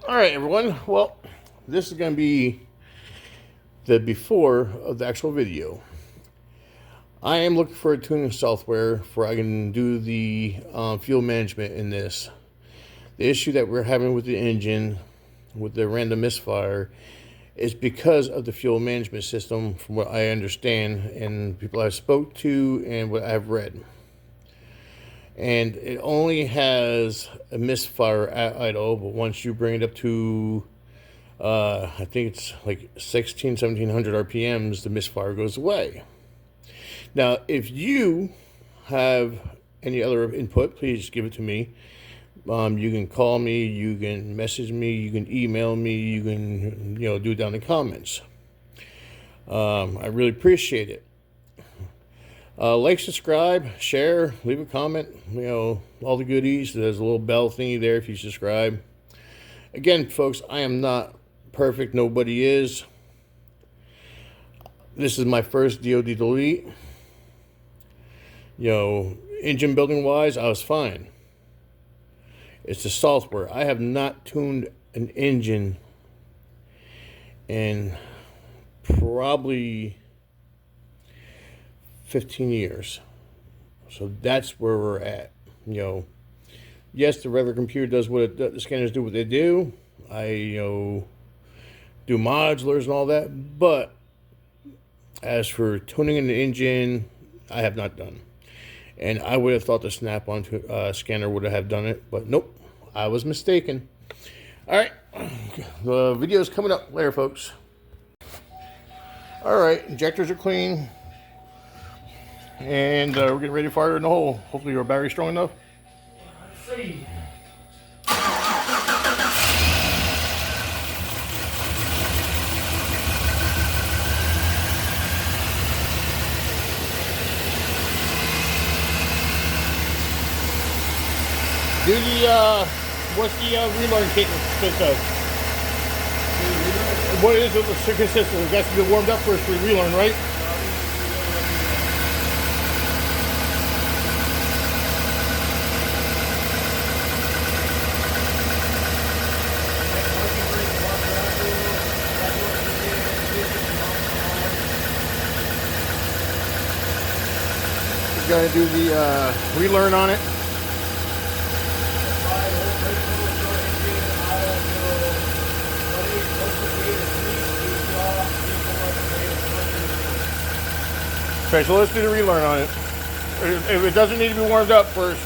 All right, everyone. Well, this is going to be the before of the actual video. I am looking for a tuning software for I can do the fuel management in this. The issue that we're having with the engine, with the random misfire, is because of the fuel management system, from what I understand, and people I've spoke to and what I've read. And it only has a misfire at idle, but once you bring it up to, I think it's like 1700 RPMs, the misfire goes away. Now, if you have any other input, please give it to me. You can call me, you can message me, you can email me, you can, do it down in the comments. I really appreciate it. Like, subscribe, share, leave a comment, all the goodies. There's a little bell thingy there if you subscribe. Again, folks, I am not perfect. Nobody is. This is my first DOD delete. Engine building wise, I was fine. It's the software. I have not tuned an engine in probably 15 years. So that's where we're at. Yes, the regular computer does what the scanners do what they do. I do modulars and all that, but as for tuning an engine, I have not done. And I would have thought the snap-on scanner would have done it, but nope, I was mistaken. All right, the video is coming up later, folks. All right, injectors are clean, and we're getting ready to fire in the hole. Hopefully your battery's strong enough. Let's see. What's the relearn kit consist of? What is it consist of? It has to be warmed up first for relearn, right? We're going to do the relearn on it. Okay, so let's do the relearn on it. If it doesn't need to be warmed up first.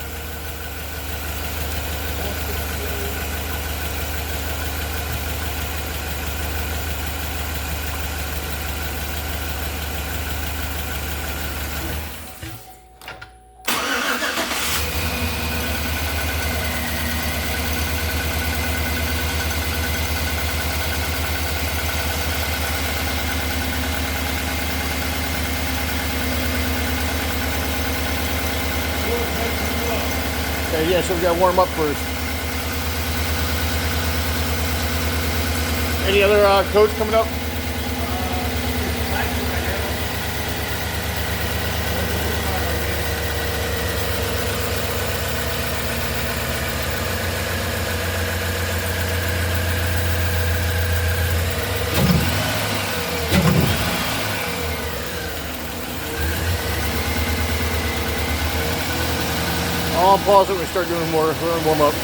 Okay, yeah, so we gotta warm up first. Any other codes coming up? I'll pause it when we start doing more warm up.